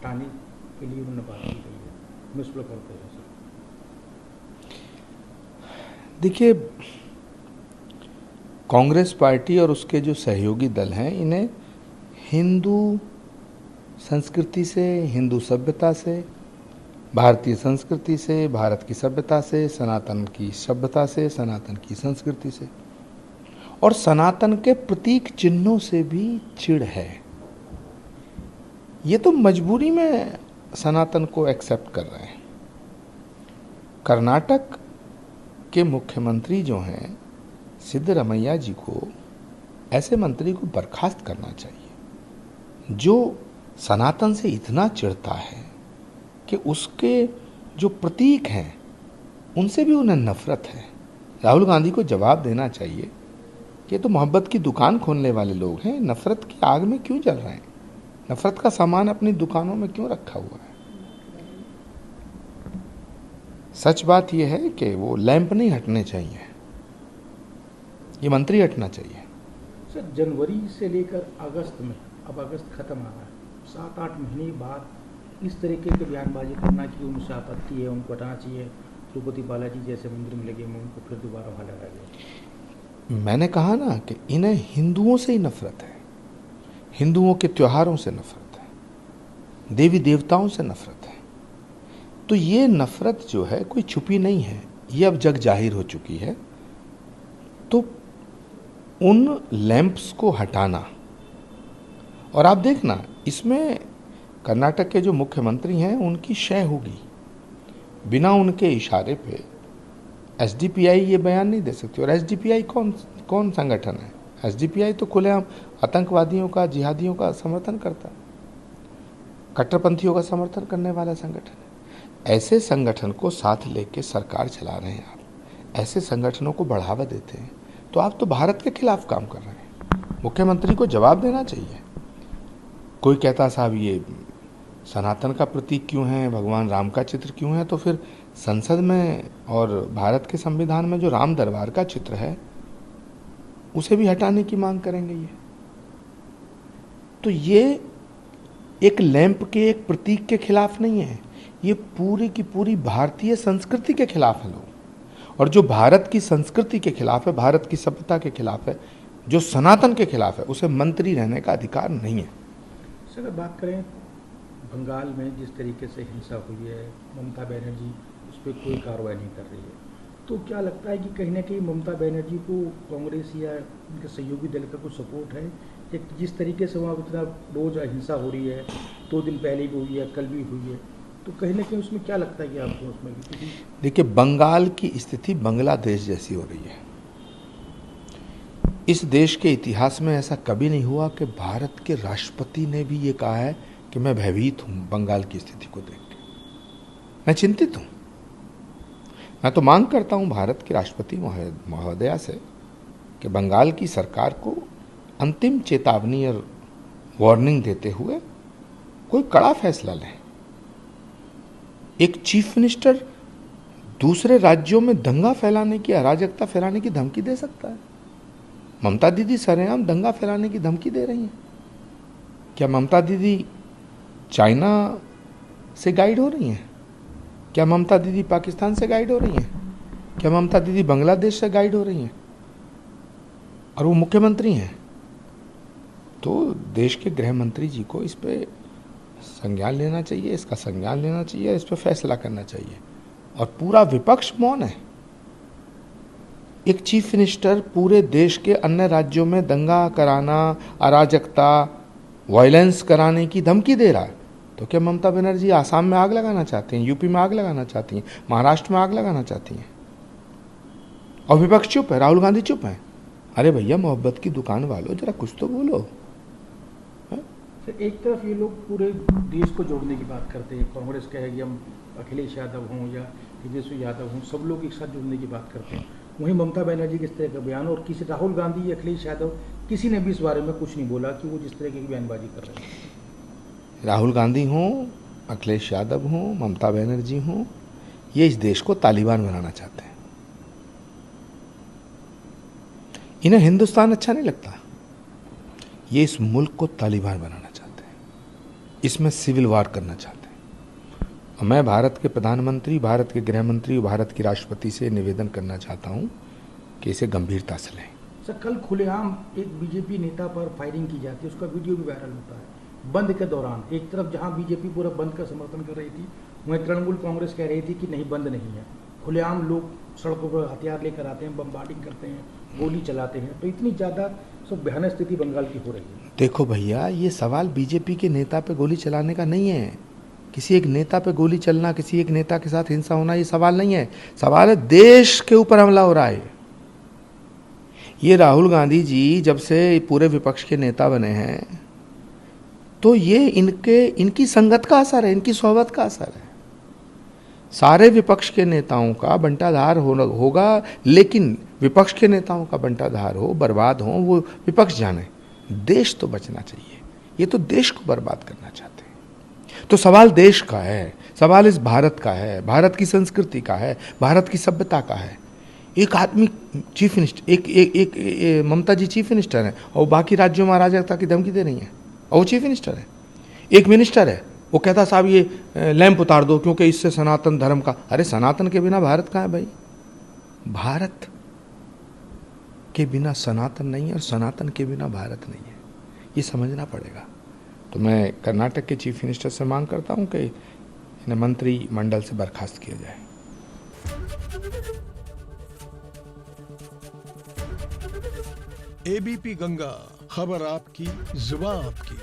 हटाने के लिए उन्होंने बात की गई है, मैं उस पर करते हैं सर। देखिए, कांग्रेस पार्टी और उसके जो सहयोगी दल हैं, इन्हें हिंदू संस्कृति से, हिंदू सभ्यता से, भारतीय संस्कृति से, भारत की सभ्यता से, सनातन की सभ्यता से, सनातन की संस्कृति से और सनातन के प्रतीक चिन्हों से भी चिढ़ है। ये तो मजबूरी में सनातन को एक्सेप्ट कर रहे हैं। कर्नाटक के मुख्यमंत्री जो हैं सिद्धरमैया जी को, ऐसे मंत्री को बर्खास्त करना चाहिए जो सनातन से इतना चिढ़ता है कि उसके जो प्रतीक हैं उनसे भी उन्हें नफरत है। राहुल गांधी को जवाब देना चाहिए कि ये तो मोहब्बत की दुकान खोलने वाले लोग हैं, नफरत की आग में क्यों जल रहे हैं, नफरत का सामान अपनी दुकानों में क्यों रखा हुआ है। सच बात यह है कि वो लैंप नहीं हटने चाहिए, ये मंत्री हटना चाहिए। सर, जनवरी से लेकर अगस्त में, अब अगस्त खत्म आ रहा है, 7-8 महीने बाद इस तरीके की बयानबाजी करना कि उनसे आपत्ति है, उनको हटाना चाहिए, तिरुपति बालाजी जैसे मंदिर में लगे हुए उनको फिर दोबारा वहाँ लगाया जाए। मैंने कहा ना कि इन्हें हिंदुओं से ही नफरत है, हिंदुओं के त्योहारों से नफरत है, देवी देवताओं से नफरत है। तो ये नफरत जो है कोई छुपी नहीं है, ये अब जग जाहिर हो चुकी है। तो उन लैंप्स को हटाना, और आप देखना इसमें कर्नाटक के जो मुख्यमंत्री हैं उनकी शय होगी, बिना उनके इशारे पे एसडीपीआई ये बयान नहीं दे सकती। और एसडीपीआई कौन संगठन है? एसडीपीआई तो खुलेआम आतंकवादियों का, जिहादियों का समर्थन करता है, कट्टरपंथियों का समर्थन करने वाला संगठन है। ऐसे संगठन को साथ लेके सरकार चला रहे हैं आप, ऐसे संगठनों को बढ़ावा देते हैं, तो आप तो भारत के खिलाफ काम कर रहे हैं। मुख्यमंत्री को जवाब देना चाहिए। कोई कहता साहब ये सनातन का प्रतीक क्यों है, भगवान राम का चित्र क्यों है, तो फिर संसद में और भारत के संविधान में जो राम दरबार का चित्र है उसे भी हटाने की मांग करेंगे ये। तो ये एक लैंप के, एक प्रतीक के खिलाफ नहीं है, ये पूरी की पूरी भारतीय संस्कृति के खिलाफ है लोग। और जो भारत की संस्कृति के खिलाफ है, भारत की सभ्यता के खिलाफ है, जो सनातन के खिलाफ है, उसे मंत्री रहने का अधिकार नहीं है। सर, अगर बात करें बंगाल में जिस तरीके से हिंसा हुई है, ममता बनर्जी उस पर कोई कार्रवाई नहीं कर रही है, तो क्या लगता है कि कहीं ना कहीं ममता बनर्जी को कांग्रेस या उनके सहयोगी दल का कुछ सपोर्ट है कि जिस तरीके से वहाँ इतना रोज हिंसा हो रही है, 2 दिन पहले भी हुई है, कल भी हुई है, तो कहीं ना कहीं उसमें क्या लगता है कि आपको उसमें किसी। देखिए, बंगाल की स्थिति बांग्लादेश जैसी हो रही है। इस देश के इतिहास में ऐसा कभी नहीं हुआ कि भारत के राष्ट्रपति ने भी ये कहा है कि मैं भयभीत हूं बंगाल की स्थिति को देख के, मैं चिंतित हूं। मैं तो मांग करता हूं भारत के राष्ट्रपति महोदया से कि बंगाल की सरकार को अंतिम चेतावनी और वार्निंग देते हुए कोई कड़ा फैसला लें। एक चीफ मिनिस्टर दूसरे राज्यों में दंगा फैलाने की, अराजकता फैलाने की धमकी दे सकता है? ममता दीदी सरेआम दंगा फैलाने की धमकी दे रही हैं। क्या ममता दीदी चाइना से गाइड हो रही हैं? क्या ममता दीदी पाकिस्तान से गाइड हो रही हैं? क्या ममता दीदी बांग्लादेश से गाइड हो रही हैं? और वो मुख्यमंत्री हैं। तो देश के गृह मंत्री जी को इस पे संज्ञान लेना चाहिए, इसका संज्ञान लेना चाहिए, इस पे फैसला करना चाहिए। और पूरा विपक्ष मौन है। एक चीफ मिनिस्टर पूरे देश के अन्य राज्यों में दंगा कराना, अराजकता, वायलेंस कराने की धमकी दे रहा है, तो क्या ममता बनर्जी आसाम में आग लगाना चाहती हैं, यूपी में आग लगाना चाहती हैं, महाराष्ट्र में आग लगाना चाहती हैं? और विपक्ष चुप है, राहुल गांधी चुप है। अरे भैया, मोहब्बत की दुकान वालों, जरा कुछ तो बोलो। सर, एक तरफ ये लोग पूरे देश को जोड़ने की बात करते हैं, कांग्रेस कहेगी हम अखिलेश यादव हों या तेजस्वी यादव हों, सब लोग एक साथ जुड़ने की बात करते हैं। वहीं ममता बनर्जी किस तरह का बयान, और किसी राहुल गांधी या अखिलेश यादव किसी ने भी इस बारे में कुछ नहीं बोला कि वो जिस तरह की बयानबाजी कर रहे हैं। राहुल गांधी हों, अखिलेश यादव हों, ममता बनर्जी हों, ये इस देश को तालिबान बनाना चाहते हैं। इन्हें हिंदुस्तान अच्छा नहीं लगता, ये इस मुल्क को तालिबान बनाना चाहते हैं। इसमें सिविल वार करना चाहते हैं। और मैं भारत के प्रधानमंत्री, भारत के गृह मंत्री, भारत के राष्ट्रपति से निवेदन करना चाहता हूं कि इसे गंभीरता से लें। सर, कल खुलेआम एक बीजेपी नेता पर फायरिंग की जाती है, उसका वीडियो भी वायरल होता है बंद के दौरान। एक तरफ जहां बीजेपी पूरा बंद का समर्थन कर रही थी, वहीं तृणमूल कांग्रेस कह रही थी कि नहीं, बंद नहीं है। खुलेआम लोग सड़कों पर हथियार लेकर आते हैं, बमबार्डिंग करते हैं, गोली चलाते हैं। तो इतनी ज़्यादा सब भयानक स्थिति बंगाल की हो रही है। देखो भैया, ये सवाल बीजेपी के नेता पे गोली चलाने का नहीं है। किसी एक नेता पे गोली चलना, किसी एक नेता के साथ हिंसा होना, ये सवाल नहीं है। सवाल है देश के ऊपर हमला हो रहा है। ये राहुल गांधी जी जब से पूरे विपक्ष के नेता बने हैं, तो ये इनकी संगत का असर है, इनकी सोहबत का असर है। सारे विपक्ष के नेताओं का बंटाधार होगा, लेकिन विपक्ष के नेताओं का बंटाधार हो, बर्बाद हो, वो विपक्ष जाने। देश तो बचना चाहिए। ये तो देश को बर्बाद करना चाहते हैं। तो सवाल देश का है, सवाल इस भारत का है, भारत की संस्कृति का है, भारत की सभ्यता का है। एक आदमी चीफ मिनिस्टर, एक ममता जी चीफ मिनिस्टर हैं और बाकी राज्यों में अराजकता की धमकी दे रही हैं, और वो चीफ मिनिस्टर है। एक मिनिस्टर है, वो कहता साहब ये लैंप उतार दो क्योंकि इससे सनातन धर्म का। अरे सनातन के बिना भारत कहाँ है भाई? भारत के बिना सनातन नहीं है और सनातन के बिना भारत नहीं है। ये समझना पड़ेगा। तो मैं कर्नाटक के चीफ मिनिस्टर से मांग करता हूँ कि इन्हें मंत्रिमंडल से बर्खास्त किया जाए। एबीपी गंगा, खबर आपकी, जुबान आपकी।